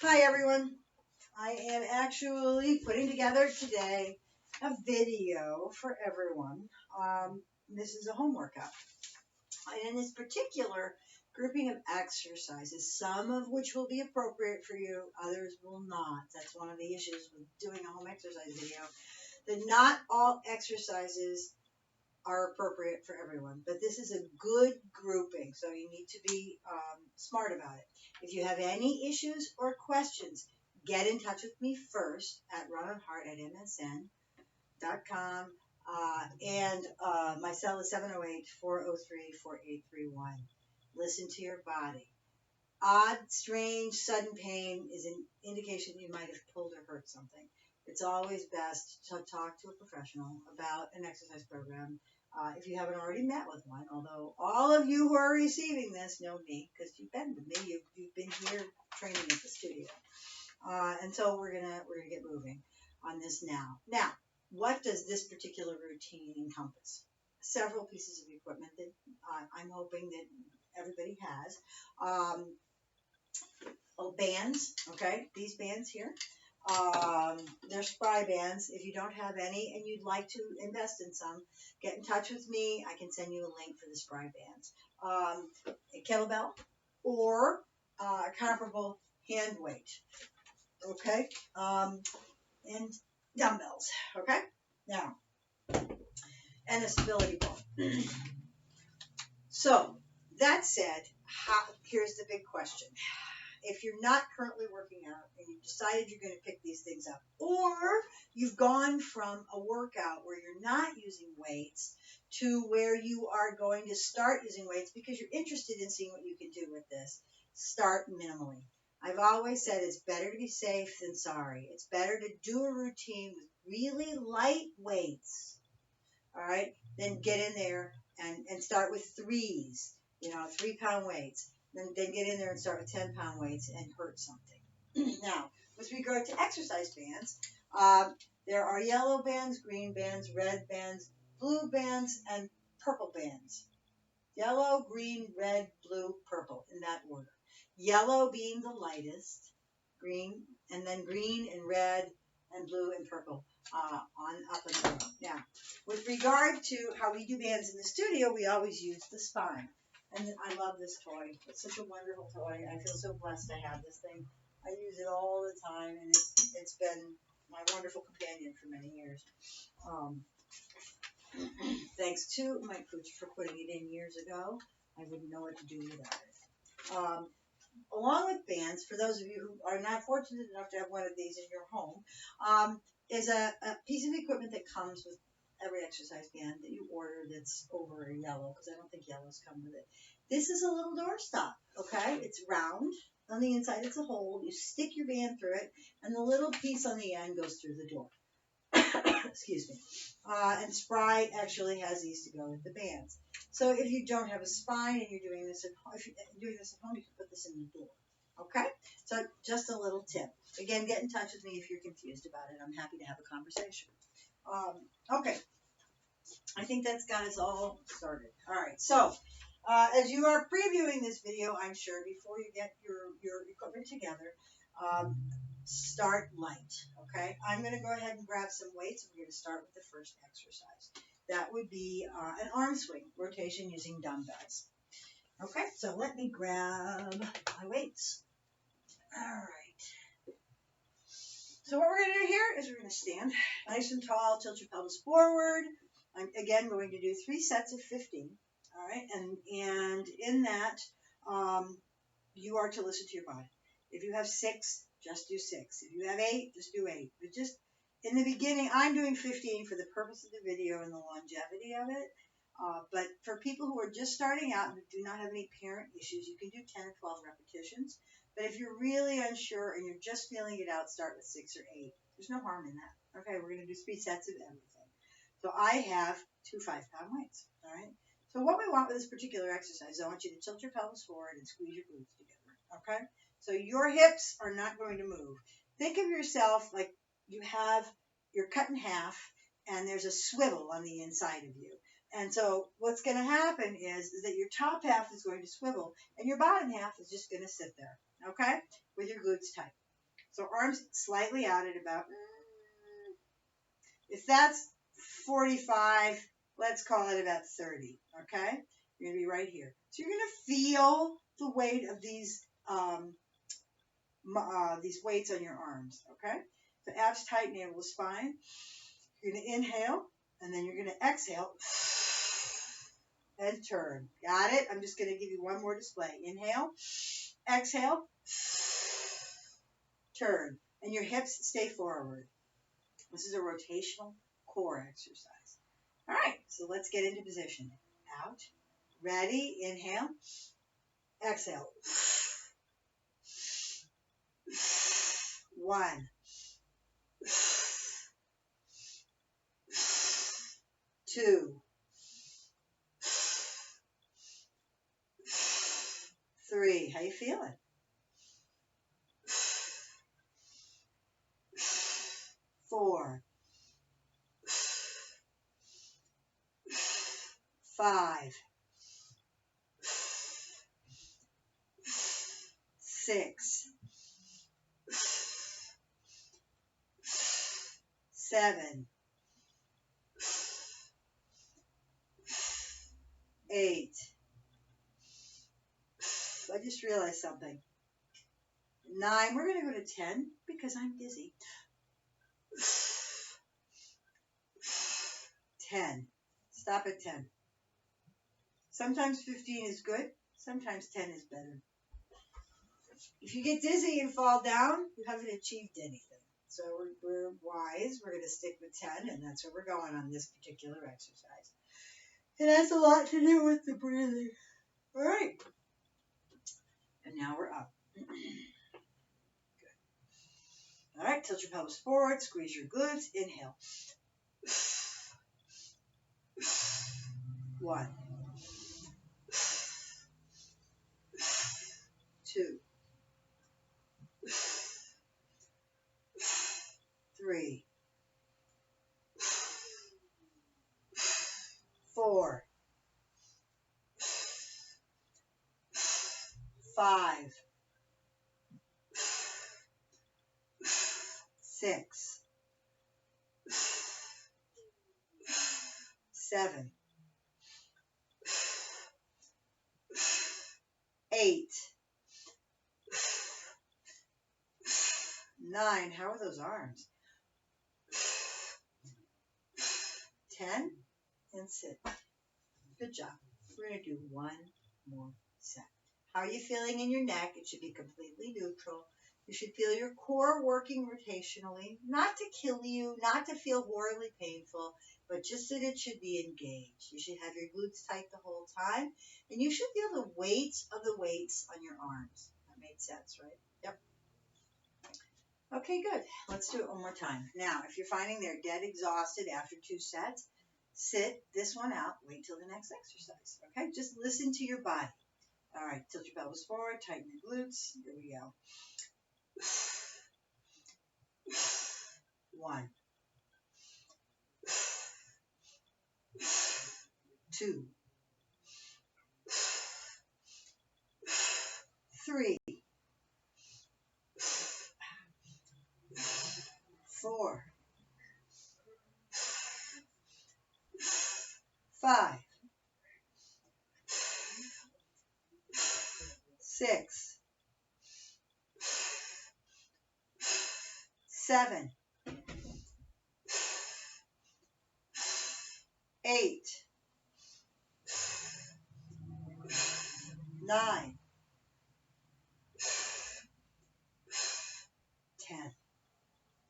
Hi everyone. I am actually putting together today a video for everyone. This is a home workout. And in this particular grouping of exercises, some of which will be appropriate for you, others will not. That's one of the issues with doing a home exercise video. That not all exercises are appropriate for everyone, but this is a good grouping, so you need to be smart about it. If you have any issues or questions, get in touch with me first at ronandhart@msn.com, and my cell is 708-403-4831. Listen to your body. Odd, strange, sudden pain is an indication you might have pulled or hurt something. It's always best to talk to a professional about an exercise program if you haven't already met with one, although all of you who are receiving this know me because you've been with me. You've been here training at the studio. And so we're gonna get moving on this now. Now, what does this particular routine encompass? Several pieces of equipment that I'm hoping that everybody has. Bands, okay, these bands here. They're spry bands. If you don't have any and you'd like to invest in some, get in touch with me. I can send you a link for the spry bands. A kettlebell or a comparable hand weight, okay, and dumbbells, okay. Now, and a stability ball. So that said, here's the big question. If you're not currently working out and you've decided you're going to pick these things up, or you've gone from a workout where you're not using weights to where you are going to start using weights because you're interested in seeing what you can do with this, start minimally. I've always said it's better to be safe than sorry. It's better to do a routine with really light weights, all right, than get in there and start with threes, 3-pound weights. Then get in there and start with 10-pound weights and hurt something. Now, with regard to exercise bands, there are yellow bands, green bands, red bands, blue bands, and purple bands. Yellow, green, red, blue, purple, in that order. Yellow being the lightest, green, and then green and red and blue and purple on up and down. Now, with regard to how we do bands in the studio, we always use the spine. And I love this toy. It's such a wonderful toy. I feel so blessed to have this thing. I use it all the time, and it's been my wonderful companion for many years. Thanks to Mike Pooch for putting it in years ago. I wouldn't know what to do without it. Along with bands, for those of you who are not fortunate enough to have one of these in your home, is a piece of equipment that comes with every exercise band that you order that's over a yellow, because I don't think yellows come with it. This is a little doorstop, okay? It's round. On the inside, it's a hole. You stick your band through it, and the little piece on the end goes through the door. Excuse me. And Spry actually has these to go with the bands. So if you don't have a spine and you're doing this at home, you can put this in the door. Okay? So just a little tip. Again, get in touch with me if you're confused about it. I'm happy to have a conversation. Okay. I think that's got us all started. All right. So as you are previewing this video, I'm sure before you get your equipment together, start light, okay? I'm going to go ahead and grab some weights. We're going to start with the first exercise. That would be an arm swing rotation using dumbbells. Okay, so let me grab my weights. All right. So what we're going to do here is we're going to stand nice and tall, tilt your pelvis forward. I'm again going to do 3 sets of 15. All right, and in that, you are to listen to your body. If you have 6, just do 6. If you have 8, just do 8. But just in the beginning, I'm doing 15 for the purpose of the video and the longevity of it. But for people who are just starting out and do not have any parent issues, you can do 10 or 12 repetitions. But if you're really unsure and you're just feeling it out, start with 6 or 8. There's no harm in that. Okay, we're going to do 3 sets of everything. So I have 2 5-pound weights. All right. So what we want with this particular exercise, I want you to tilt your pelvis forward and squeeze your glutes together. Okay. So your hips are not going to move. Think of yourself like you're cut in half and there's a swivel on the inside of you. And so what's going to happen is that your top half is going to swivel and your bottom half is just going to sit there, okay, with your glutes tight. So arms slightly out at about, if that's 45, let's call it about 30, okay? You're going to be right here. So you're going to feel the weight of these weights on your arms, okay? So abs tight, navel to spine. You're going to inhale, and then you're going to exhale and turn. Got it? I'm just going to give you one more display. Inhale, exhale, turn, and your hips stay forward. This is a rotational core exercise. All right, so let's get into position. Out, ready, inhale, exhale. 1, 2, 3. How you feeling? 4, 5, 6, 7, 8. I just realized something. 9. We're going to go to 10 because I'm dizzy. 10. Stop at 10. Sometimes 15 is good. Sometimes 10 is better. If you get dizzy and fall down, you haven't achieved anything. So we're wise. We're going to stick with 10, and that's where we're going on this particular exercise. It has a lot to do with the breathing. All right. And now we're up. Good. All right, tilt your pelvis forward, squeeze your glutes, inhale. 1, 2, 3, 4, 5, 6, 7, 8, 9. How are those arms? 10, and sit. Good job. We're going to do one more set. How are you feeling in your neck? It should be completely neutral. You should feel your core working rotationally, not to kill you, not to feel horribly painful, but just that it should be engaged. You should have your glutes tight the whole time, and you should feel the weights of the weights on your arms. That made sense, right? Yep. Okay, good. Let's do it one more time. Now, if you're finding they're dead exhausted after 2 sets, sit this one out. Wait till the next exercise. Okay? Just listen to your body. All right, tilt your pelvis forward, tighten your glutes. Here we go. 1, 2, 3, 4, 5, 6, 7, 8, 9, 10.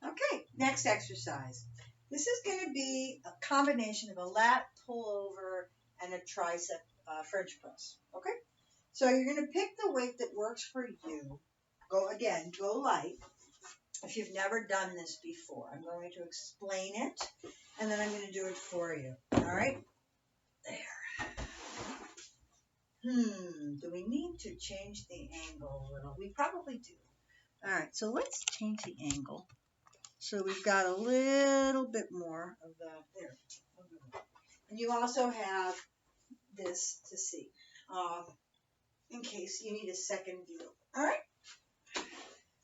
Okay, next exercise. This is going to be a combination of a lat pullover and a tricep French press. Okay, so you're going to pick the weight that works for you. Go light. If you've never done this before, I'm going to explain it, and then I'm going to do it for you. All right? There. Do we need to change the angle a little? We probably do. All right, so let's change the angle. So we've got a little bit more of the, there. And you also have this to see, in case you need a second view. All right?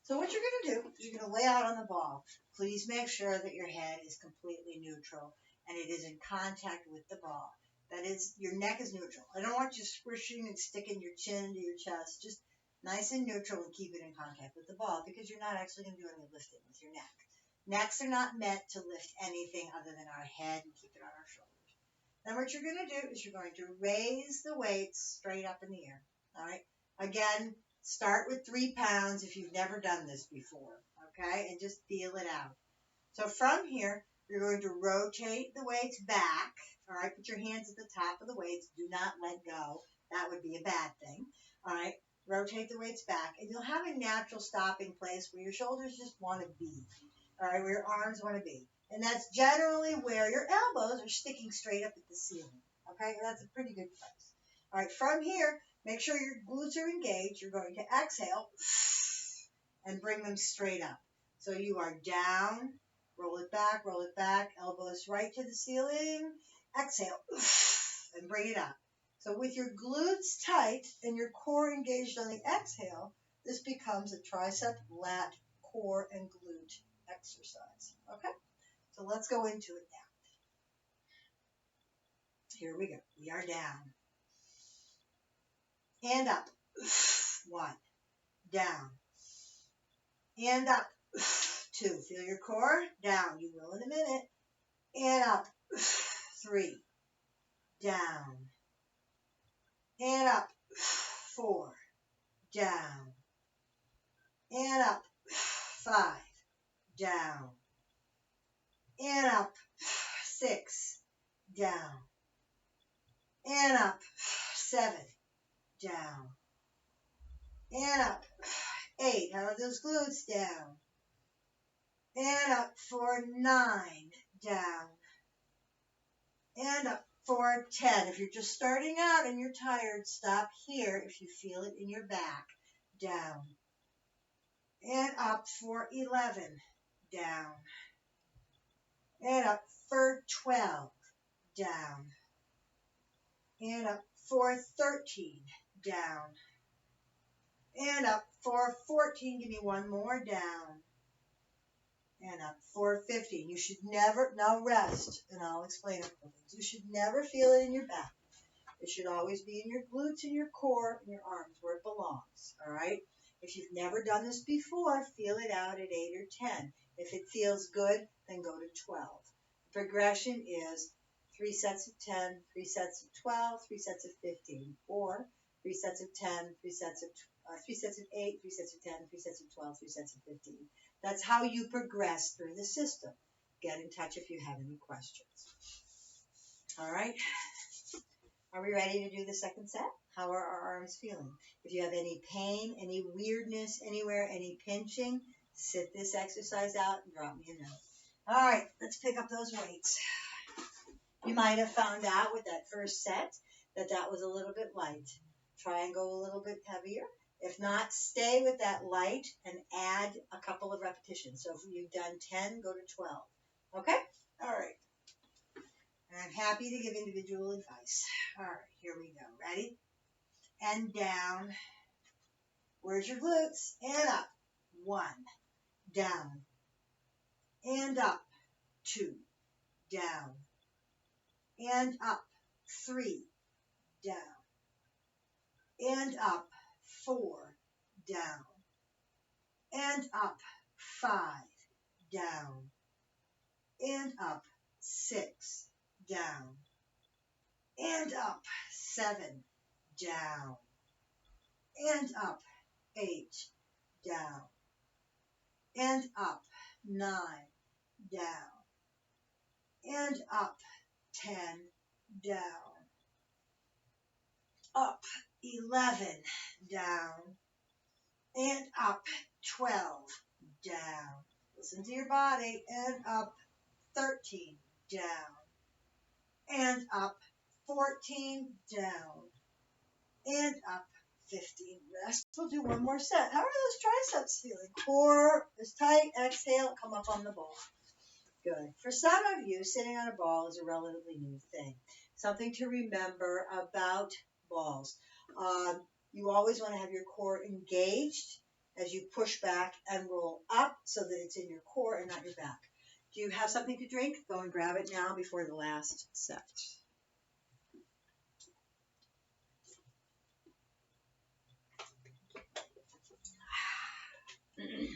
So what you're going to do is you're going to lay out on the ball. Please make sure that your head is completely neutral and it is in contact with the ball. That is, your neck is neutral. I don't want you squishing and sticking your chin into your chest. Just nice and neutral and keep it in contact with the ball because you're not actually going to do any lifting with your neck. Necks are not meant to lift anything other than our head and keep it on our shoulders. Then what you're going to do is you're going to raise the weights straight up in the air. All right. Again, start with 3 pounds if you've never done this before. Okay. And just feel it out. So from here, you're going to rotate the weights back. All right. Put your hands at the top of the weights. Do not let go. That would be a bad thing. All right. Rotate the weights back. And you'll have a natural stopping place where your shoulders just want to be. All right. Where your arms want to be. And that's generally where your elbows are sticking straight up at the ceiling. Okay, that's a pretty good place. All right, from here, make sure your glutes are engaged. You're going to exhale and bring them straight up. So you are down, roll it back, elbows right to the ceiling, exhale, and bring it up. So with your glutes tight and your core engaged on the exhale, this becomes a tricep, lat, core, and glute exercise. Okay? So let's go into it now. Here we go. We are down. And up. 1. Down. And up. 2. Feel your core. Down. You will in a minute. And up. 3. Down. And up. 4. Down. And up. 5. Down. And up. 6. Down. And up. 7. Down. And up. 8. How are those glutes? Down. And up for 9. Down. And up for 10. If you're just starting out and you're tired, stop here if you feel it in your back. Down. And up for 11. Down. And up for 12. Down. And up for 13. Down. And up for 14. Give me one more. Down. And up for 15. You should never, now rest, and I'll explain it. You should never feel it in your back. It should always be in your glutes and your core and your arms where it belongs, all right? If you've never done this before, feel it out at 8 or 10. If it feels good, then go to 12. The progression is 3 sets of 10, 3 sets of 12, 3 sets of 15, or 3 sets of 10, 3 sets of 3 sets of 8, 3 sets of 10, 3 sets of 12, 3 sets of 15. That's how you progress through the system. Get in touch if you have any questions. All right. Are we ready to do the second set? How are our arms feeling? If you have any pain, any weirdness anywhere, any pinching, sit this exercise out and drop me a note. All right, let's pick up those weights. You might have found out with that first set that was a little bit light. Try and go a little bit heavier. If not, stay with that light and add a couple of repetitions. So if you've done 10, go to 12. Okay? All right. And I'm happy to give individual advice. All right, here we go. Ready? And down. Where's your glutes? And up. 1. Down. And up. 2. Down. And up. 3. Down. And up. 4. Down. And up. 5. Down. And up. 6. Down. And up. 7. Down. And up. 8. Down. And up. 9. Down. And up. 10. Down. Up. 11. Down. And up. 12. Down. Listen to your body. And up. 13. Down. And up. 14. Down. And up. 15. Rest. We'll do one more set. How are those triceps feeling? Core is tight. Exhale. Come up on the ball. Good. For some of you, sitting on a ball is a relatively new thing. Something to remember about balls. You always want to have your core engaged as you push back and roll up so that it's in your core and not your back. Do you have something to drink? Go and grab it now before the last set.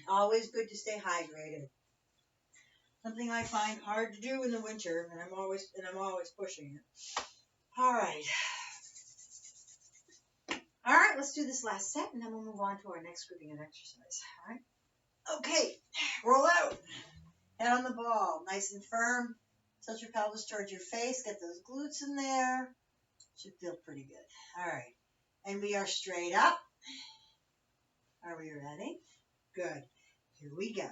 Always good to stay hydrated. Something I find hard to do in the winter, and I'm always pushing it. All right. All right, let's do this last set, and then we'll move on to our next grouping of exercise. All right. Okay, roll out. Head on the ball, nice and firm. Tilt your pelvis towards your face. Get those glutes in there. Should feel pretty good. All right. And we are straight up. Are we ready? Good. Here we go.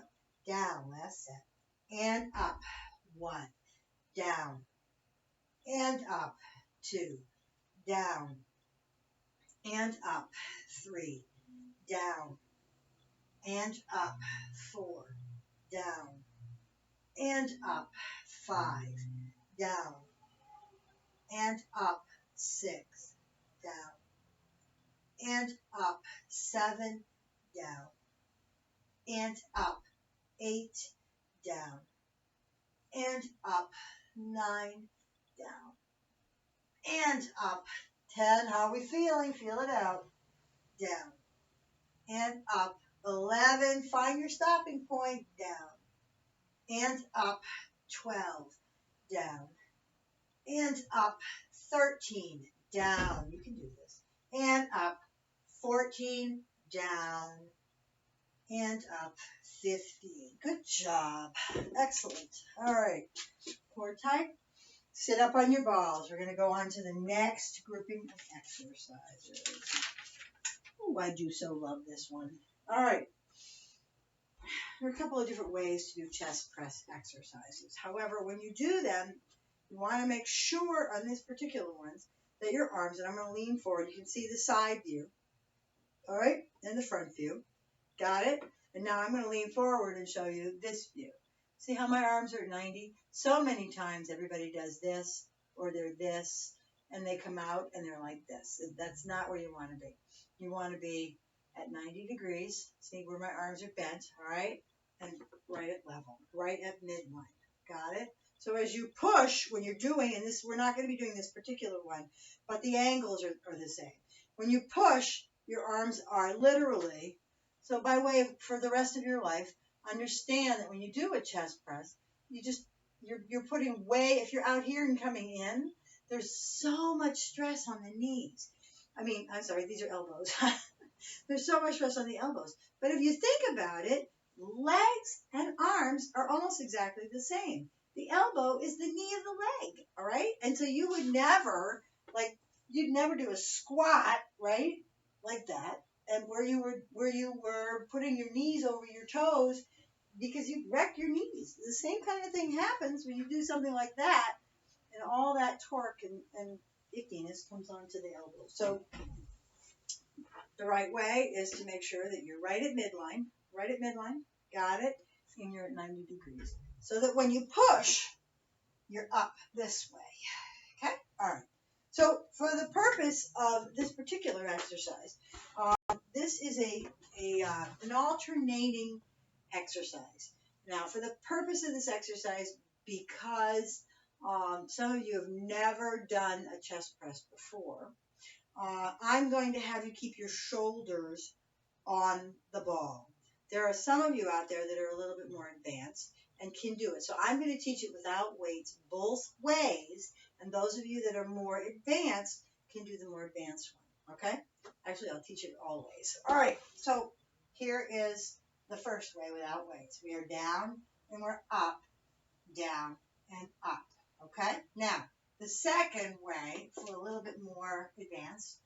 Down, last set. And up. 1. Down. And up. 2. Down. And up. 3. Down. And up. 4. Down. And up. 5. Down. And up. 6. Down. And up. 7. Down. And up. 8. Down. And up. 9. Down. And up. 10. How are we feeling? Feel it out. Down. And up. 11. Find your stopping point. Down. And up. 12. Down. And up. 13. Down. You can do this. And up. 14. Down. And up. 15. Good job. Excellent. All right. Core tight. Sit up on your balls. We're going to go on to the next grouping of exercises. Oh, I do so love this one. All right. There are a couple of different ways to do chest press exercises. However, when you do them, you want to make sure on these particular ones that your arms, and I'm going to lean forward, you can see the side view, all right, and the front view. Got it? And now I'm going to lean forward and show you this view. See how my arms are at 90? So many times everybody does this, or they're this, and they come out and they're like this. That's not where you want to be. You want to be at 90 degrees. See where my arms are bent, all right? And right at level, right at midline. Got it? So as you push, when you're doing, and this, we're not going to be doing this particular one, but the angles are the same. When you push, your arms are literally, so by way of, for the rest of your life, understand that when you do a chest press, you're putting way, if you're out here and coming in, there's so much stress on the knees. I mean, I'm sorry, these are elbows. There's so much stress on the elbows. But if you think about it, legs and arms are almost exactly the same. The elbow is the knee of the leg, all right? And so you would never, you'd never do a squat, right? Like that. And where you were putting your knees over your toes, because you'd wreck your knees. The same kind of thing happens when you do something like that, and all that torque and ickiness comes onto the elbow. So the right way is to make sure that you're right at midline, got it, and you're at 90 degrees. So that when you push, you're up this way, okay? All right. So for the purpose of this particular exercise, this is an alternating exercise. Now, for the purpose of this exercise, because some of you have never done a chest press before, I'm going to have you keep your shoulders on the ball. There are some of you out there that are a little bit more advanced and can do it. So I'm going to teach it without weights both ways, and those of you that are more advanced can do the more advanced one, okay? Actually, I'll teach it all ways. All right, so here is the first way without weights. We are down and we're up, down and up, okay? Now, the second way, for a little bit more advanced,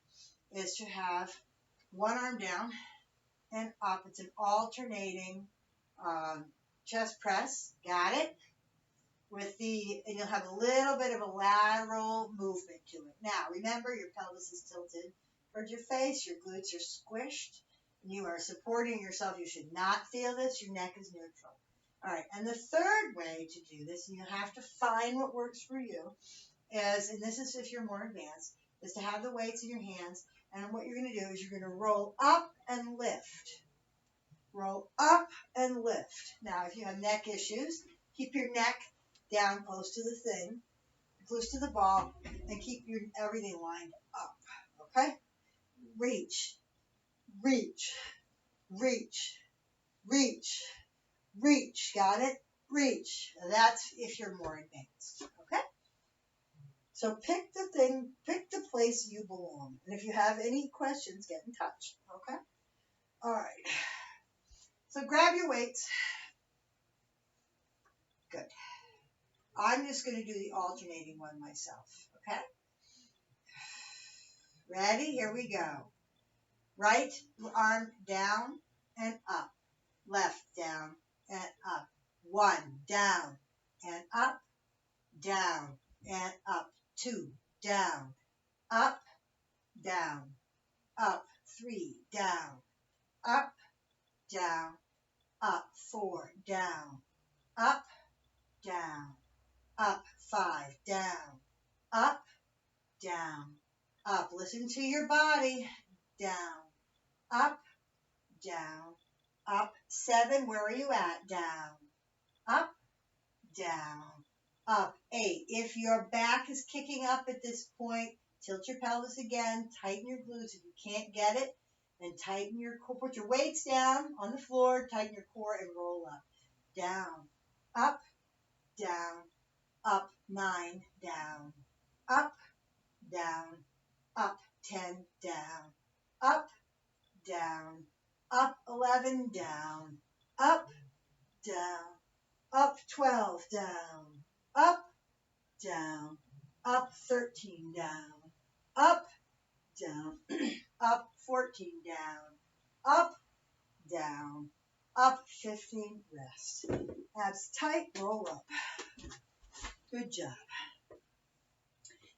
is to have one arm down and up. It's an alternating chest press. Got it? And you'll have a little bit of a lateral movement to it. Now, remember, your pelvis is tilted towards your face. Your glutes are squished. And you are supporting yourself. You should not feel this. Your neck is neutral. All right. And the third way to do this, and you have to find what works for you, is, and this is if you're more advanced, is to have the weights in your hands. And what you're going to do is you're going to roll up and lift. roll up and lift. Now, if you have neck issues, keep your neck down close to the thing, close to the ball, and keep your everything lined up. Okay? Reach, reach, reach, reach, reach. Got it? Reach. That's if you're more advanced. Okay? So pick the thing, pick the place you belong. And if you have any questions, get in touch. Okay? All right. So grab your weights. Good. I'm just going to do the alternating one myself. Okay? Ready? Here we go. Right arm down and up. Left down and up. 1, down and up, down and up. 2, down, up, down, up. 3, down, up, down, up. 4, down, up, down, up. 5, down, up, down, up. Listen to your body. Down, up, down, up. 7, where are you at? Down, up, down, up. 8, if your back is kicking up at this point, tilt your pelvis again, tighten your glutes if you can't get it, and tighten your core. Put your weights down on the floor, tighten your core, and roll up. Down, up, down, up. 9, down, up, down, up. 10, down, up, down, up. 11, down, up, down, up. 12, down, up, down, up. 13, down, up, down, up. 14, down, up, down, up. 15, rest. Abs tight, roll up. Good job.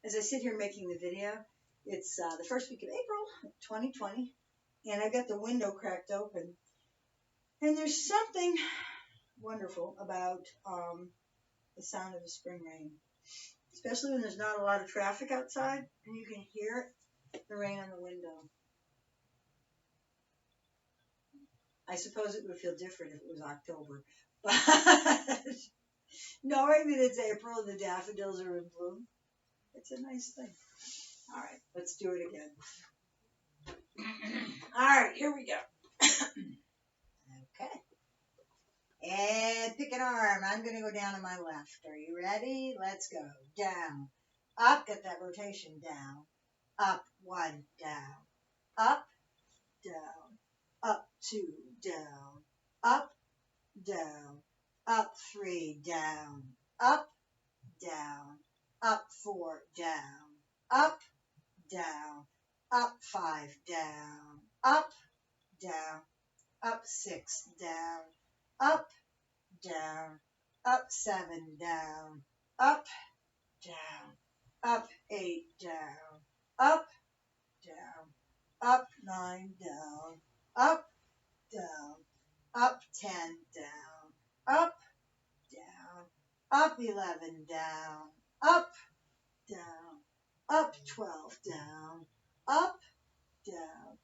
As I sit here making the video, it's the first week of April 2020, and I've got the window cracked open. And there's something wonderful about the sound of the spring rain, especially when there's not a lot of traffic outside, and you can hear the rain on the window. I suppose it would feel different if it was October, but knowing that it's April and the daffodils are in bloom, it's a nice thing. All right, let's do it again. All right, here we go. Okay. And pick an arm. I'm going to go down on my left. Are you ready? Let's go. Down. Up. Get that rotation. Down. Up. 1. Down. Up. Down. Up. 2. Down. Up. Down. Up. 3. Down. Up. Down. Up. 4. Down. Up. Down. Up. 5. Down. Up. Down. Up. 6. Down. Up. Down. Up. 7. Down. Up. Down. Up. 8. Down. Up. Down. Up. 9. Down. Up. Down. Up. 10. Down. Up. Down. Up. 11. Down. Up. Down. Up. 12. Down. Up. Down.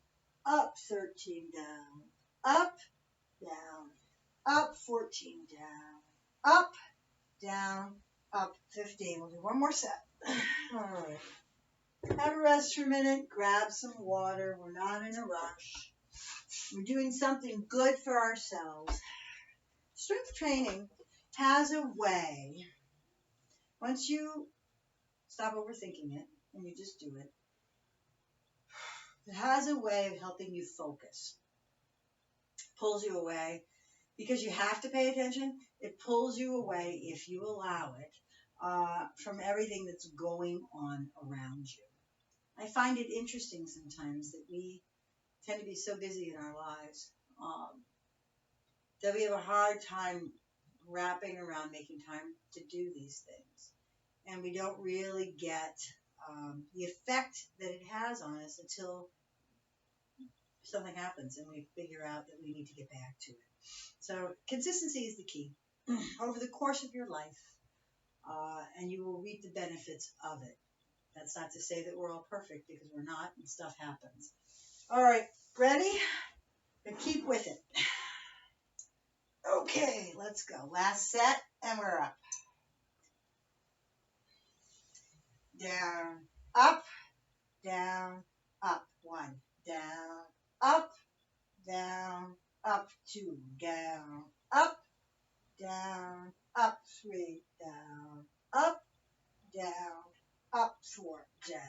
Up. 13. Down. Up. Down. Up. 14. Down. Up. Down. Up. 15. We'll do one more set. All right. Have a rest for a minute. Grab some water. We're not in a rush. We're doing something good for ourselves. Strength training has a way, once you stop overthinking it and you just do it, it has a way of helping you focus. Pulls you away because you have to pay attention. It pulls you away, if you allow it, from everything that's going on around you. I find it interesting sometimes that we tend to be so busy in our lives that we have a hard time wrapping around making time to do these things. And we don't really get the effect that it has on us until something happens and we figure out that we need to get back to it. So consistency is the key over the course of your life, and you will reap the benefits of it. That's not to say that we're all perfect, because we're not, and stuff happens. All right, ready? But keep with it. Okay, let's go. Last set, and we're up. Down, up, down, up. 1, down, up, down, up. 2, down, up, down, up. 3, down, up, down, up. 4, down,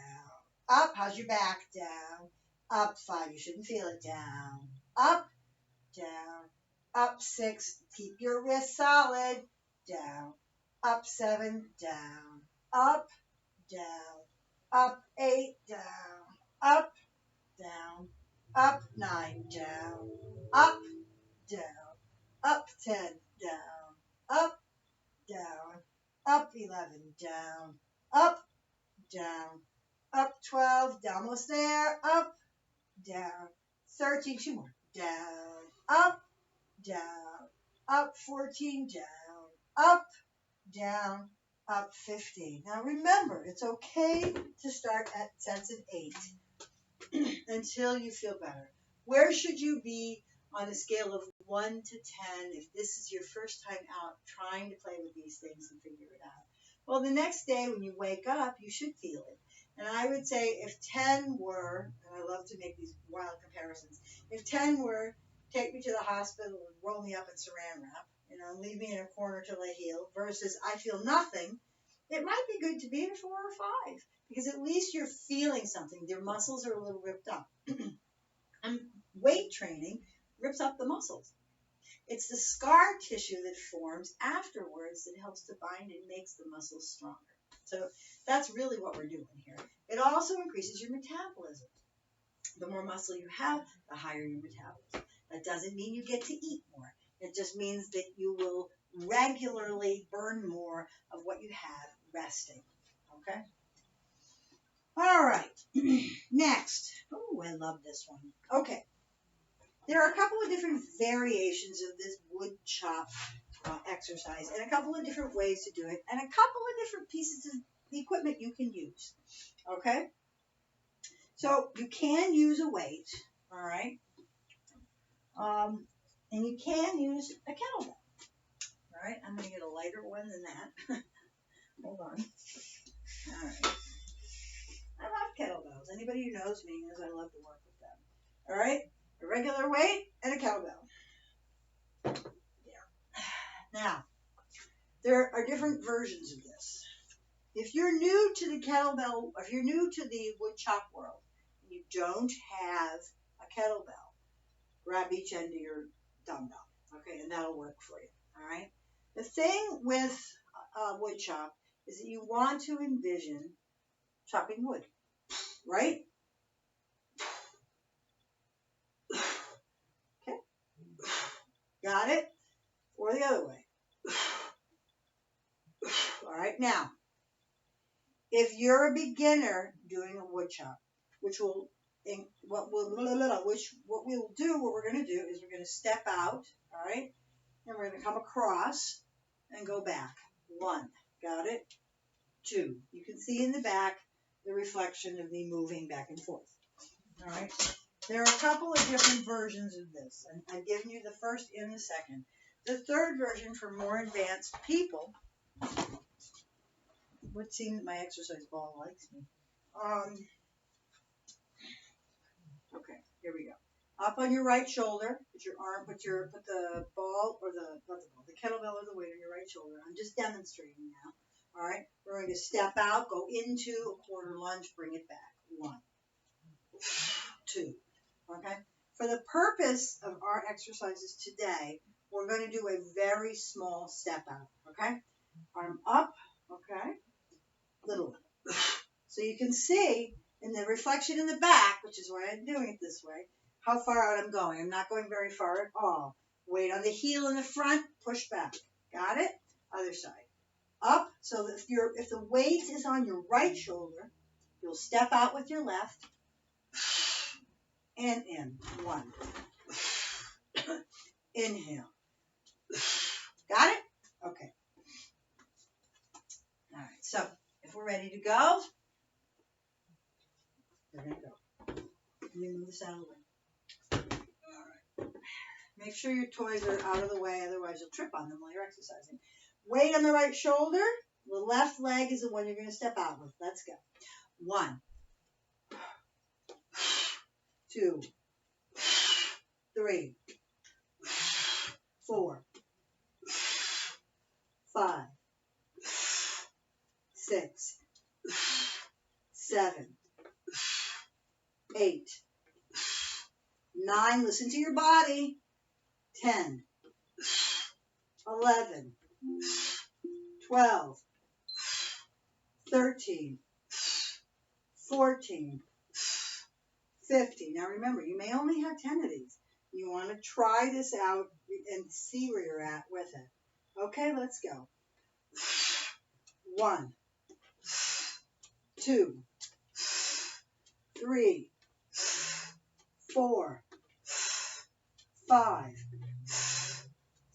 up. How's your back? Down, up. 5, you shouldn't feel it. Down, up, down, up. 6, keep your wrist solid. Down, up. 7, down, up, down, up. 8, down, up, down, up. 9, down, up, down, up. 10, down, up, down, up. 11, down, up, down, up. 12, almost there, up, down. 13, 2 more, down, up, down, up. 14, down, up, down, up. 15. Now remember, it's okay to start at sets of 8 until you feel better. Where should you be on a scale of 1 to 10 if this is your first time out trying to play with these things and figure it out? Well, the next day when you wake up, you should feel it. And I would say if 10 were, and I love to make these wild comparisons, if 10 were, take me to the hospital and roll me up in saran wrap, and leave me in a corner till I heal, versus I feel nothing, it might be good to be in 4 or 5, because at least you're feeling something. Their muscles are a little ripped up. And weight training rips up the muscles. It's the scar tissue that forms afterwards that helps to bind and makes the muscles stronger. So that's really what we're doing here. It also increases your metabolism. The more muscle you have, the higher your metabolism. That doesn't mean you get to eat more. It just means that you will regularly burn more of what you have resting. Okay? All right. Next. Oh, I love this one. Okay. There are a couple of different variations of this wood chop exercise and a couple of different ways to do it and a couple of different pieces of equipment you can use. Okay? So you can use a weight, all right? And you can use a kettlebell. All right? I'm going to get a lighter one than that. Hold on. All right. I love kettlebells. Anybody who knows me knows I love to work with them. All right? A regular weight and a kettlebell. There. Now, there are different versions of this. If you're new to the kettlebell, if you're new to the wood chop world, and you don't have a kettlebell, grab each end of your dumbbell, okay, and that'll work for you, all right? The thing with wood chop is that you want to envision chopping wood, right? Okay, got it? Or the other way. All right, now, if you're a beginner doing a wood chop, what we'll do is we're going to step out, all right, and we're going to come across and go back. 1, got it? 2, you can see in the back the reflection of me moving back and forth. All right, there are a couple of different versions of this, and I've given you the first and the second. The third version for more advanced people would seem that my exercise ball likes me. Okay, here we go. Up on your right shoulder, put the ball or the kettlebell or the weight on your right shoulder. I'm just demonstrating now. All right, we're going to step out, go into a quarter lunge, bring it back. 1, 2. Okay. For the purpose of our exercises today, we're going to do a very small step out. Okay. Arm up. Okay. Little. So you can see in the reflection in the back, which is why I'm doing it this way, how far out I'm going. I'm not going very far at all. Weight on the heel in the front, push back. Got it? Other side. Up, so that if the weight is on your right shoulder, you'll step out with your left and in. 1. Inhale. Got it? Okay. All right, so if we're ready to go, we're going to go. Let me move this out of the way. All right. Make Make sure your toys are out of the way, otherwise you'll trip on them while you're exercising. Weight on the right shoulder. The left leg is the one you're going to step out with. Let's go. 1, 2, 3, 4, 5, 6, 7, 8, 9. Listen to your body. 10, 11, 12, 13, 14, 15. Now remember, you may only have 10 of these. You want to try this out and see where you're at with it. Okay, let's go. 1, 2, 3, 4, 5,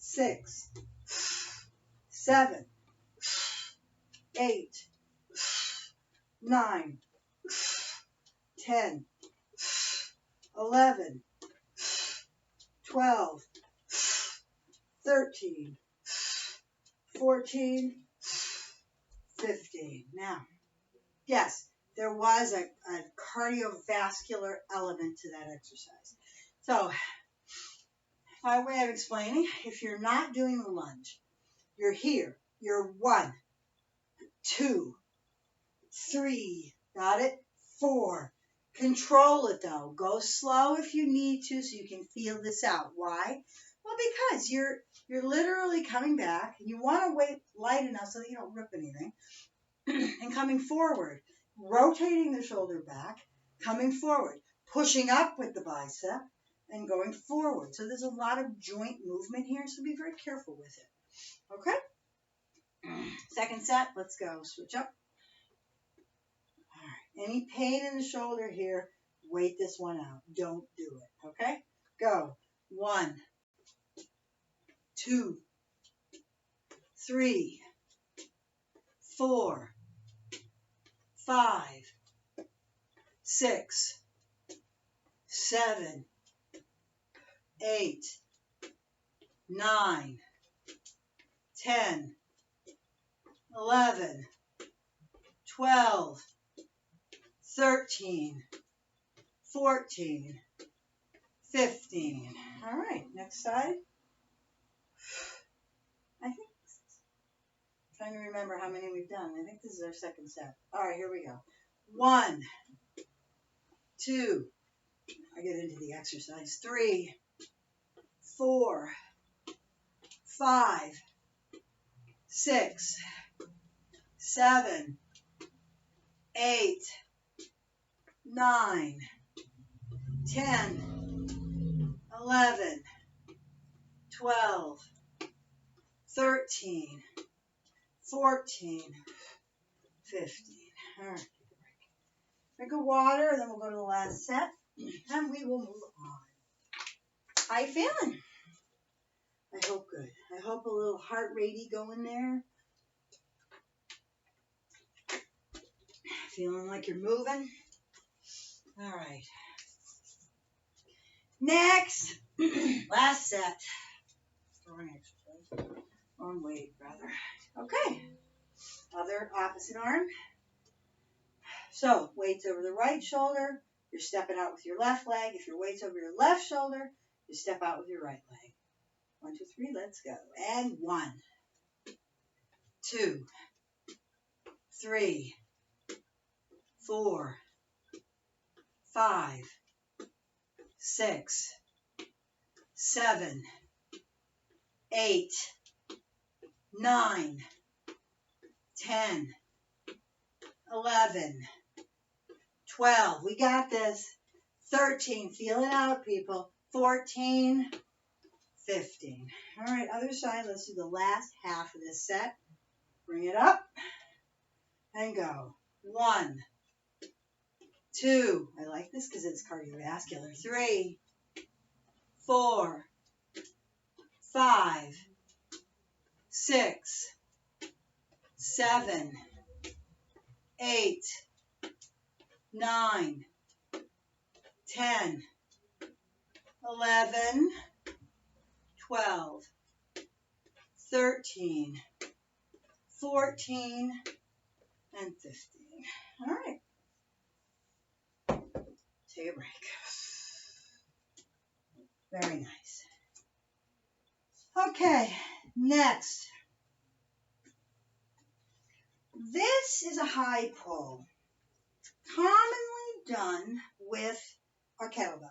6, 7, 8, 9, 10, 11, 12, 13, 14, 15. Now, yes, there was a cardiovascular element to that exercise. So, by way of explaining, if you're not doing the lunge, you're here. You're 1, 2, 3. Got it? 4. Control it though. Go slow if you need to so you can feel this out. Why? Well, because you're literally coming back and you want to weight light enough so that you don't rip anything and coming forward, rotating the shoulder back, coming forward, pushing up with the bicep and going forward. So there's a lot of joint movement here, so be very careful with it. Okay? Second set, let's go. Switch up. All right. Any pain in the shoulder here, wait this one out. Don't do it. Okay? Go. 1, 2, 3, 4, 5, 6, 7, 8, 9, 10, 11, 12, 13, 14, 15. All right, next side. I think, trying to remember how many we've done. I think this is our second set. All right, here we go. 1, 2, I get into the exercise. 3, 4, 5, 6, 7, 8, 9, 10, 11, 12, 13, 14, 15. All right, take a break. Drink of water, and then we'll go to the last set, and we will move on. How you feeling? I hope good. I hope a little heart ratey going there. Feeling like you're moving? All right. Next, last set. Wrong exercise. Wrong weight, rather. Okay. Other opposite arm. So, weights over the right shoulder. You're stepping out with your left leg. If your weight's over your left shoulder, you step out with your right leg. 1, 2, 3, let's go. And 1, 2, 3, 4, 5, 6, 7, 8, 9, 10, 11, 12. We got this. 13. Feel it out, people. 14, 15. All right, other side. Let's do the last half of this set. Bring it up and go. 1, 2. I like this because it's cardiovascular. 3, 4, 5, 6, 7, 8, 9, 10, 11, 12, 13, 14, and 15. All right. Take a break. Very nice. Okay, next. This is a high pull, commonly done with a kettlebell.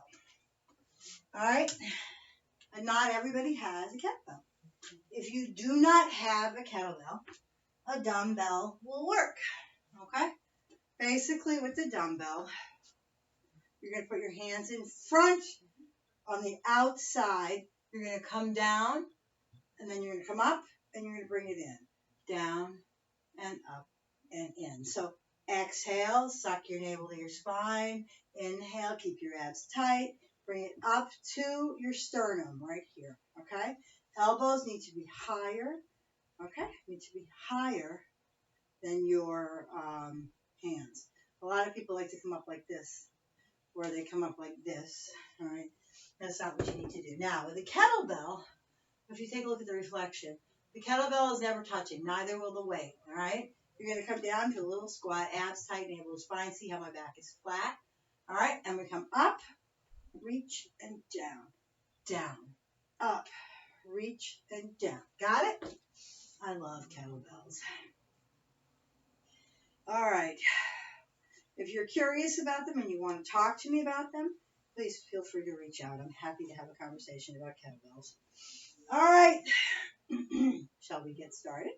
All right? And not everybody has a kettlebell. If you do not have a kettlebell, a dumbbell will work. Okay? Basically, with the dumbbell, you're going to put your hands in front on the outside. You're going to come down, and then you're going to come up, and you're going to bring it in. Down and up and in. So exhale, suck your navel to your spine. Inhale, keep your abs tight. Bring it up to your sternum right here. Okay? Elbows need to be higher. Okay? Need to be higher than your hands. A lot of people like to come up like this, or they come up like this. All right? That's not what you need to do. Now, with a kettlebell, if you take a look at the reflection, the kettlebell is never touching. Neither will the weight. All right? You're going to come down to a little squat, abs tight, navel to spine. See how my back is flat? All right? And we come up, reach, and down. Down, up, reach, and down. Got it? I love kettlebells. All right. If you're curious about them and you want to talk to me about them, please feel free to reach out. I'm happy to have a conversation about kettlebells. All right. Shall we get started?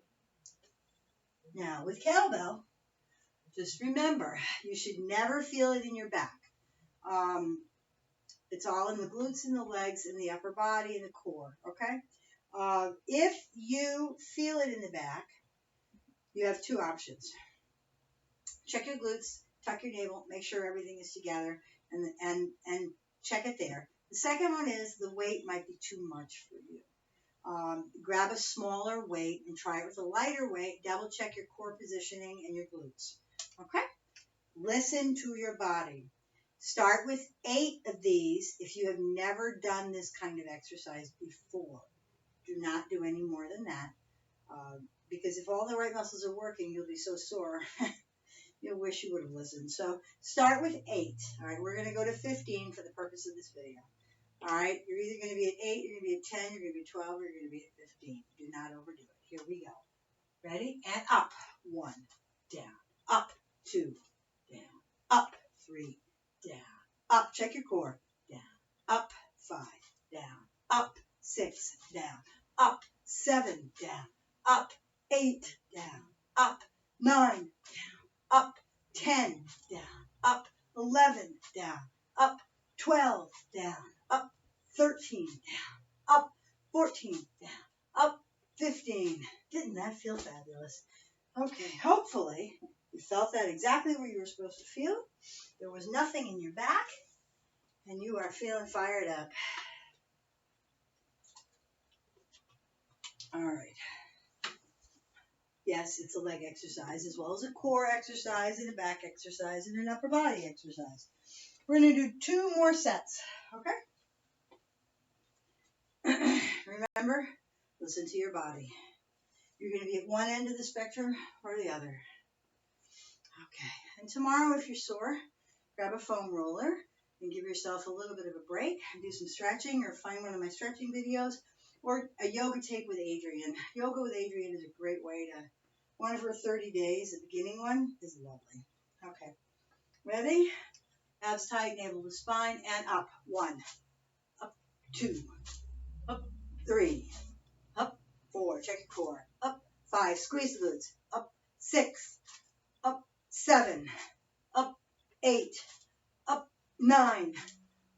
Now, with kettlebell, just remember, you should never feel it in your back. It's all in the glutes and the legs and the upper body and the core, okay? If you feel it in the back, you have two options. Check your glutes, tuck your navel, make sure everything is together, and check it there. The second one is the weight might be too much for you. Grab a smaller weight and try it with a lighter weight. Double check your core positioning and your glutes. Okay? Listen to your body. Start with 8 of these if you have never done this kind of exercise before. Do not do any more than that. Because if all the right muscles are working, you'll be so sore. You'll wish you would have listened. So start with 8. All right, we're going to go to 15 for the purpose of this video. All right, you're either going to be at 8, you're going to be at 10, you're going to be at 12, or you're going to be at 15. Do not overdo it. Here we go. Ready? And up. 1, down. Up. 2, down. Up. 3, down. Up. Check your core. Down. Up. 5, down. Up. 6, down. Up. 7, down. Up. 8, down. Up. 9, down. Up. 10, down. Up. 11, down. Up. 12, down. Up. 13, down. Up. 14, down. Up. 15. Didn't that feel fabulous? Okay, hopefully you felt that exactly where you were supposed to feel. There was nothing in your back, and you are feeling fired up. All right. Yes, it's a leg exercise as well as a core exercise and a back exercise and an upper body exercise. We're going to do 2 more sets, okay? Remember, listen to your body. You're going to be at one end of the spectrum or the other. Okay, and tomorrow if you're sore, grab a foam roller and give yourself a little bit of a break and do some stretching, or find one of my stretching videos, or a yoga tape with Adriene. Yoga with Adriene is a great way to, one of her 30 days, the beginning one is lovely. Okay, ready? Abs tight, navel to spine, and up. 1, up, 2, up, 3, up, 4, check your core, up, 5, squeeze the glutes, up, 6, up, 7, up, 8, up, 9,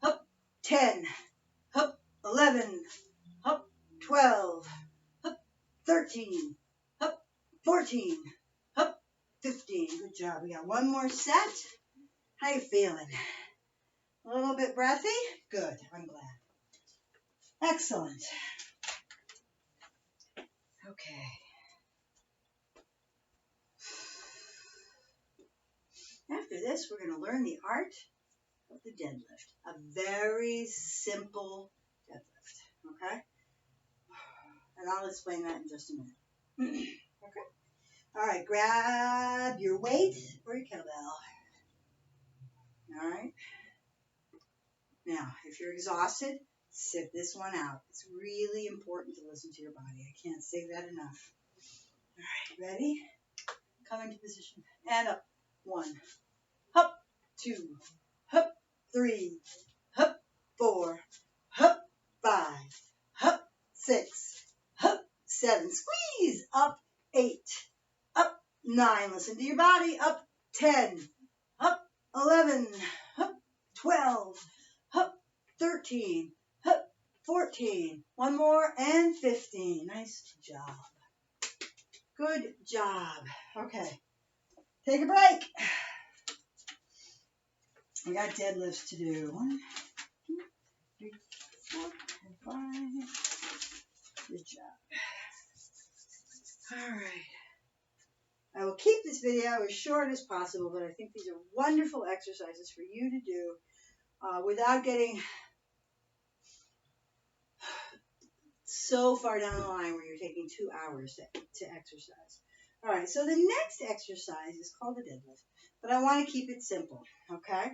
up, 10, up, 11, up, 12, up, 13, up, 14, up, 15. Good job. We got one more set. How you feeling? A little bit breathy? Good. I'm glad. Excellent. Okay. After this, we're going to learn the art of the deadlift. A very simple deadlift. Okay? And I'll explain that in just a minute. Okay? All right, grab your weight or your kettlebell. All right? Now, if you're exhausted, sit this one out. It's really important to listen to your body. I can't say that enough. All right, ready? Come into position. And up. 1. Hup. 2. Hup. 3. Hup. 4. Hup. 5. Hup. 6. Hup. 7. Squeeze. Up. 8. Up. 9. Listen to your body. Up. 10. Up. 11. Up. 12. Up. 13. Up. 14. One more. And 15. Nice job. Good job. Okay. Take a break. We got deadlifts to do. 1, 2, 3, 4, 5. Good job. All right. I will keep this video as short as possible, but I think these are wonderful exercises for you to do without getting so far down the line where you're taking 2 hours to exercise. All right, so the next exercise is called a deadlift, but I want to keep it simple, okay?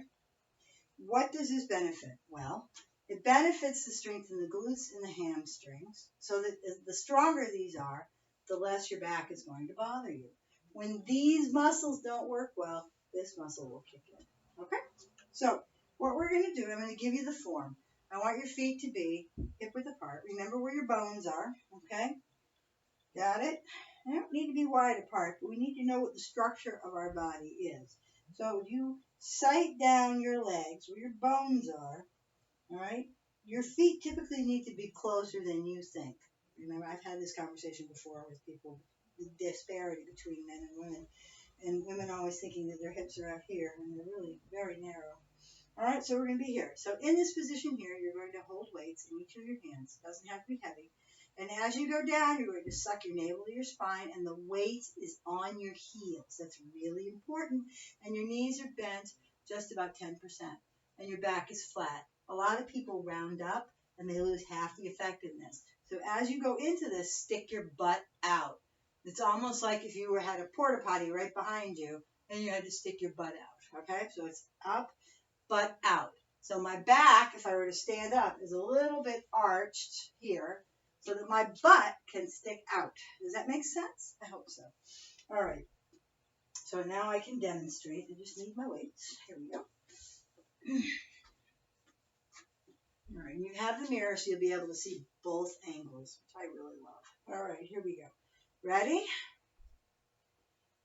What does this benefit? Well, it benefits the strength in the glutes and the hamstrings, so that the stronger these are, the less your back is going to bother you. When these muscles don't work well, this muscle will kick in, okay? So what we're going to do, I'm going to give you the form. I want your feet to be hip-width apart. Remember where your bones are, okay? Got it? They don't need to be wide apart, but we need to know what the structure of our body is. So you sight down your legs where your bones are, all right? Your feet typically need to be closer than you think. Remember, I've had this conversation before with people, the disparity between men and women always thinking that their hips are out here, and they're really very narrow. All right, so we're going to be here. So in this position here, you're going to hold weights in each of your hands. It doesn't have to be heavy. And as you go down, you're going to suck your navel to your spine, and the weight is on your heels. That's really important. And your knees are bent just about 10%, and your back is flat. A lot of people round up, and they lose half the effectiveness. So as you go into this, stick your butt out. It's almost like if you had a porta potty right behind you, and you had to stick your butt out, okay? So it's up, butt out. So my back, if I were to stand up, is a little bit arched here, so that my butt can stick out. Does that make sense? I hope so. All right. So now I can demonstrate. I just need my weights. Here we go. All right. And you have the mirror, so you'll be able to see both angles, which I really love. All right. Here we go. Ready?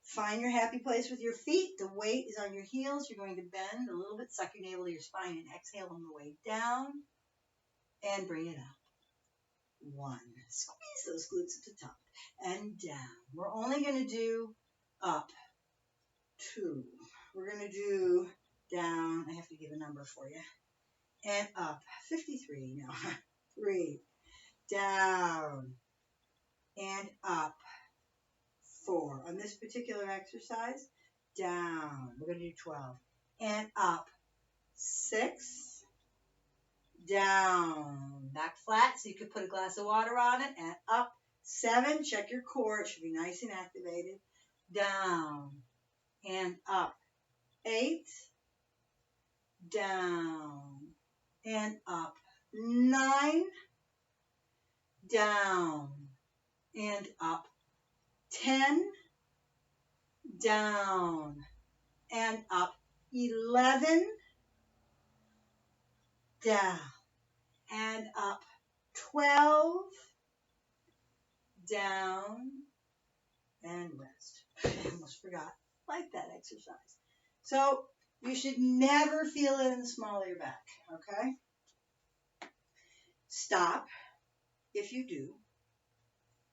Find your happy place with your feet. The weight is on your heels. You're going to bend a little bit. Suck your navel to your spine and exhale on the way down. And bring it up. 1. Squeeze those glutes at the top and down. We're only going to do up. 2. We're going to do down. I have to give a number for you. And up. 53. No. 3. Down. And up. 4. On this particular exercise, down. We're going to do 12. And up. 6. Down, back flat, so you could put a glass of water on it, and up. 7, check your core, it should be nice and activated. Down, and up. 8, down, and up. 9, down, and up. 10, down, and up. 11, down, and up. 12, down, and rest. I almost forgot. Like that exercise. So you should never feel it in the small of your back, okay? Stop if you do.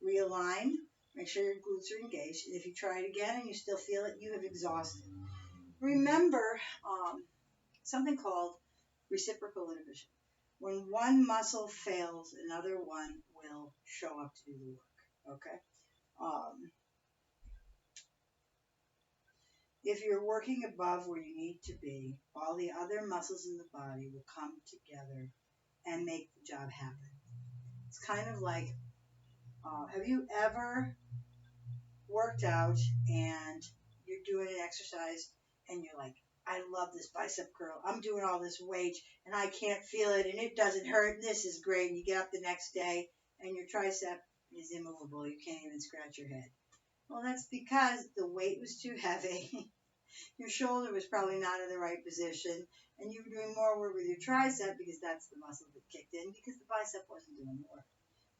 Realign. Make sure your glutes are engaged. And if you try it again and you still feel it, you have exhausted. Remember something called reciprocal inhibition. When one muscle fails, another one will show up to do the work, okay? If you're working above where you need to be, all the other muscles in the body will come together and make the job happen. It's kind of like Have you ever worked out and you're doing an exercise and you're like, I love this bicep curl. I'm doing all this weight and I can't feel it and it doesn't hurt. And this is great. And you get up the next day and your tricep is immovable. You can't even scratch your head. Well, that's because the weight was too heavy. Your shoulder was probably not in the right position. And you were doing more work with your tricep because that's the muscle that kicked in because the bicep wasn't doing the work.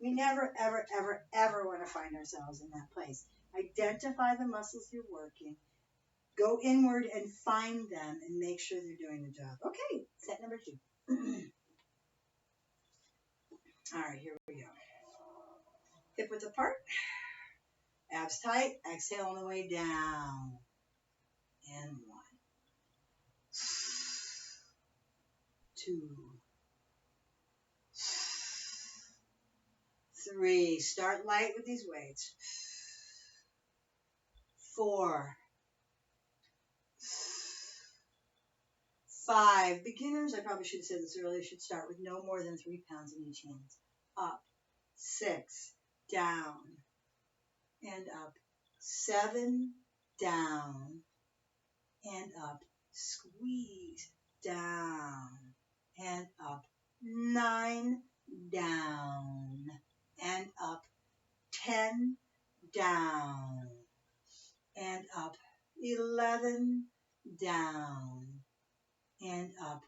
We never, ever, ever, ever want to find ourselves in that place. Identify the muscles you're working. Go inward and find them and make sure they're doing the job. Okay, set number 2. All right, here we go. Hip width apart. Abs tight. Exhale on the way down. And 1, 2, 3. Start light with these weights. 4, 5. Beginners, I probably should have said this earlier, should start with no more than 3 pounds in each hand. Up. 6. Down. And up. 7. Down. And up. Squeeze. Down. And up. 9. Down. And up. 10. Down. And up. 11. Down. And up.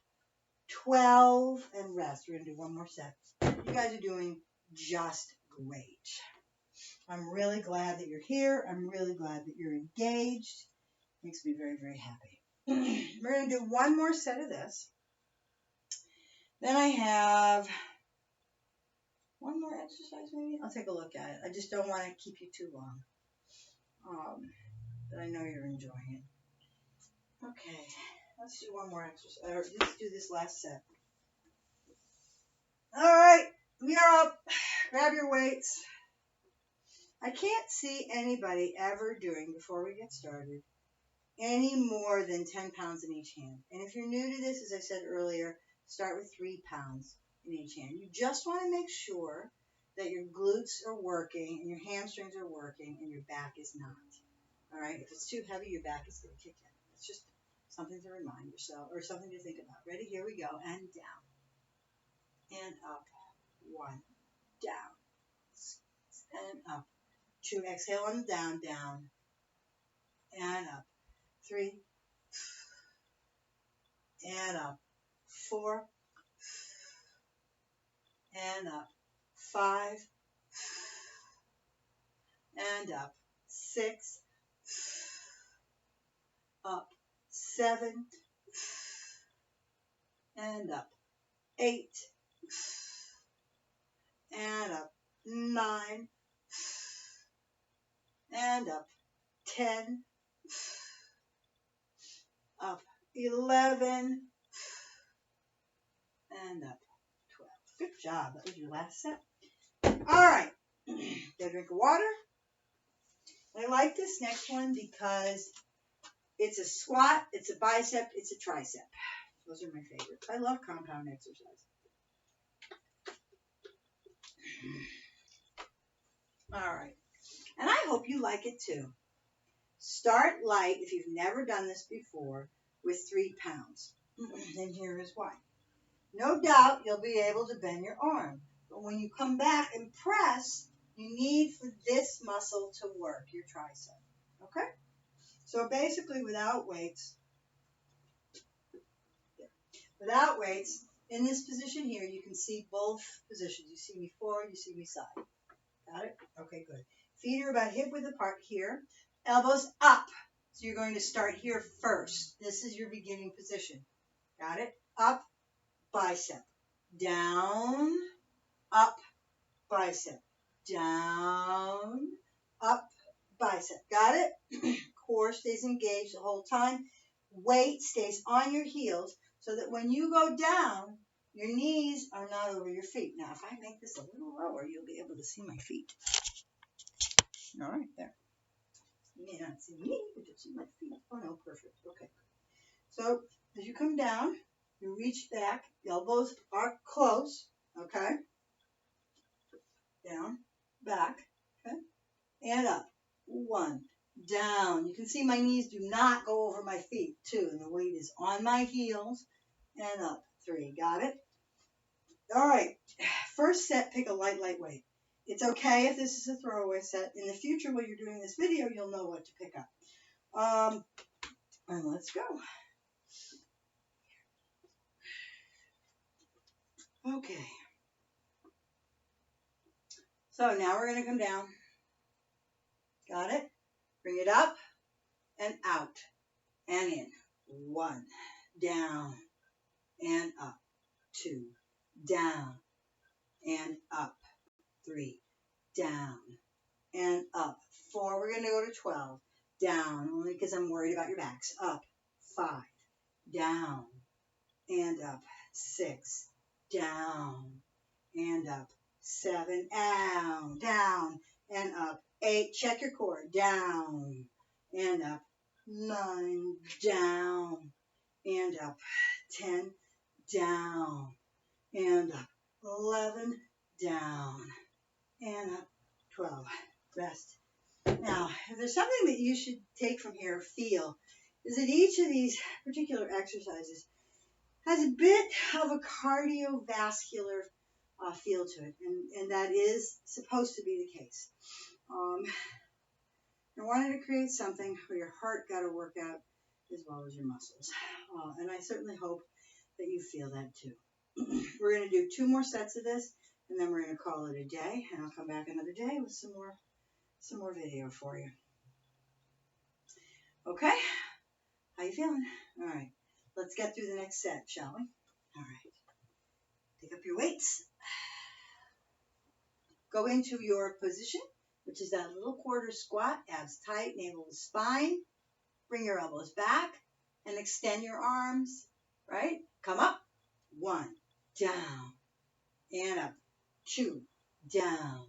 12. And rest. We're going to do one more set. You guys are doing just great. I'm really glad that you're here. I'm really glad that you're engaged. Makes me very, very happy. We're going to do one more set of this. Then I have one more exercise maybe. I'll take a look at it. I just don't want to keep you too long. But I know you're enjoying it. Okay. Let's do one more exercise. Or let's do this last set. All right. We are up. Grab your weights. I can't see anybody ever doing, before we get started, any more than 10 pounds in each hand. And if you're new to this, as I said earlier, start with 3 pounds in each hand. You just want to make sure that your glutes are working and your hamstrings are working and your back is not. All right? If it's too heavy, your back is going to kick in. It's just something to remind yourself or something to think about. Ready? Here we go. And down. And up. 1. Down. And up. 2. Exhale on the down, down. And up. 3. And up. 4. And up. 5. And up. 6. Up. 7. And up. 8. And up. 9. And up. 10. Up. 11. And up. 12. Good job. That was your last set. All right. Get a drink of water. I like this next one because it's a squat, it's a bicep, it's a tricep. Those are my favorites. I love compound exercise. All right. And I hope you like it too. Start light if you've never done this before with 3 pounds. And here is why. No doubt you'll be able to bend your arm. But when you come back and press, you need for this muscle to work, your tricep. Okay? So basically without weights, in this position here, you can see both positions. You see me forward, you see me side. Got it? Okay, good. Feet are about hip width apart here. Elbows up. So you're going to start here first. This is your beginning position. Got it? Up, bicep. Down, up, bicep. Down, up, bicep. Got it? Core stays engaged the whole time. Weight stays on your heels so that when you go down, your knees are not over your feet. Now, if I make this a little lower, you'll be able to see my feet. All right, there. You may not see me, but you'll see my feet. Oh, no, perfect. Okay. So, as you come down, you reach back. The elbows are close. Okay? Down. back, okay, and up. 1, down. You can see my knees do not go over my feet. 2, and the weight is on my heels, and up. 3, got it? All right, first set, pick a light weight. It's okay if this is a throwaway set. In the future, when you're doing this video, you'll know what to pick up. And let's go. Okay. So now we're going to come down. Got it? Bring it up and out and in. 1, down and up. 2, down and up. 3, down and up. 4, we're going to go to 12. Down, only because I'm worried about your backs. Up. 5, down and up. 6, down and up. 7, down and up. 8, check your core. Down and up. 9, down and up. 10, down and up. 11, down and up. 12, rest. Now, if there's something that you should take from here, feel, is that each of these particular exercises has a bit of a cardiovascular feel to it, and that is supposed to be the case. I wanted to create something where your heart got to work out as well as your muscles, and I certainly hope that you feel that too. We're going to do 2 more sets of this, and then we're going to call it a day, and I'll come back another day with some more video for you. Okay? How you feeling? All right. Let's get through the next set, shall we? All right. Pick up your weights. Go into your position, which is that little quarter squat, abs tight, navel to spine. Bring your elbows back and extend your arms, right? Come up. 1, down and up. 2, down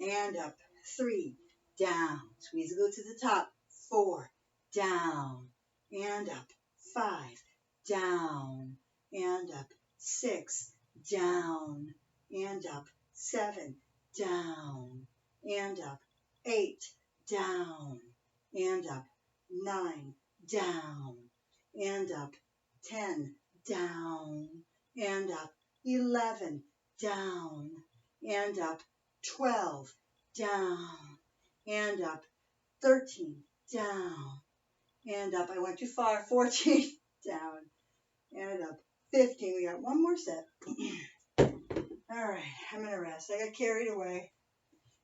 and up. 3, down. Squeeze the glute to the top. 4, down and up. 5, down and up. 6, down and up. 7, down and up. 8, down and up. 9, down and up. 10, down and up. 11, down and up. 12, down and up. 13, down and up. I went too far. 14, down and up. 15, we got 1 more set. All right, I'm going to rest. I got carried away.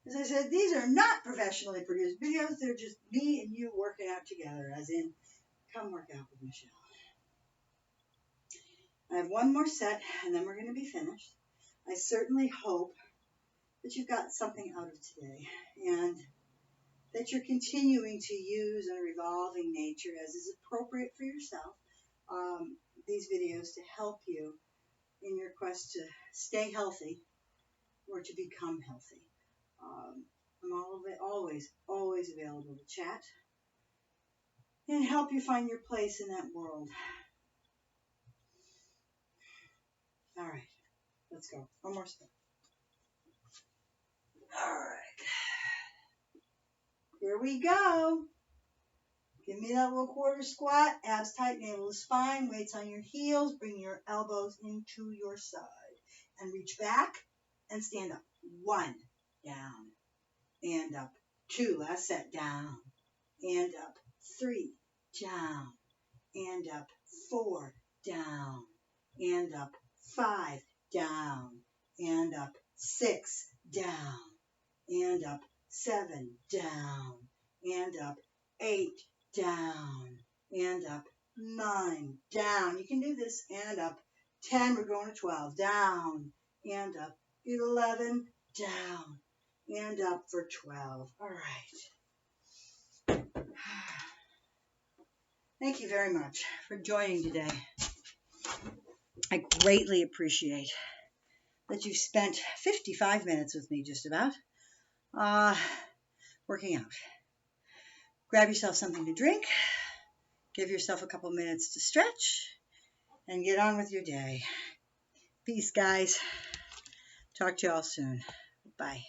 As I said, these are not professionally produced videos. They're just me and you working out together, as in, come work out with Michelle. I have 1 more set, and then we're going to be finished. I certainly hope that you've got something out of today, and that you're continuing to use a revolving nature as is appropriate for yourself, these videos to help you in your quest to stay healthy or to become healthy. I'm always available to chat and help you find your place in that world. All right, let's go. 1 more step. All right, here we go. Give me that little quarter squat, abs tight, navel to spine, weights on your heels, bring your elbows into your side, and reach back and stand up. 1, down and up. 2, last set, down and up. 3, down and up. 4, down and up. 5, down and up. 6, down and up. 7, down and up. 8, down and up. 9, down. You can do this, and up. 10, we're going to 12. Down and up. 11, down and up for 12. All right. Thank you very much for joining today. I greatly appreciate that you've spent 55 minutes with me just about working out. Grab yourself something to drink, give yourself a couple minutes to stretch, and get on with your day. Peace, guys. Talk to you all soon. Bye.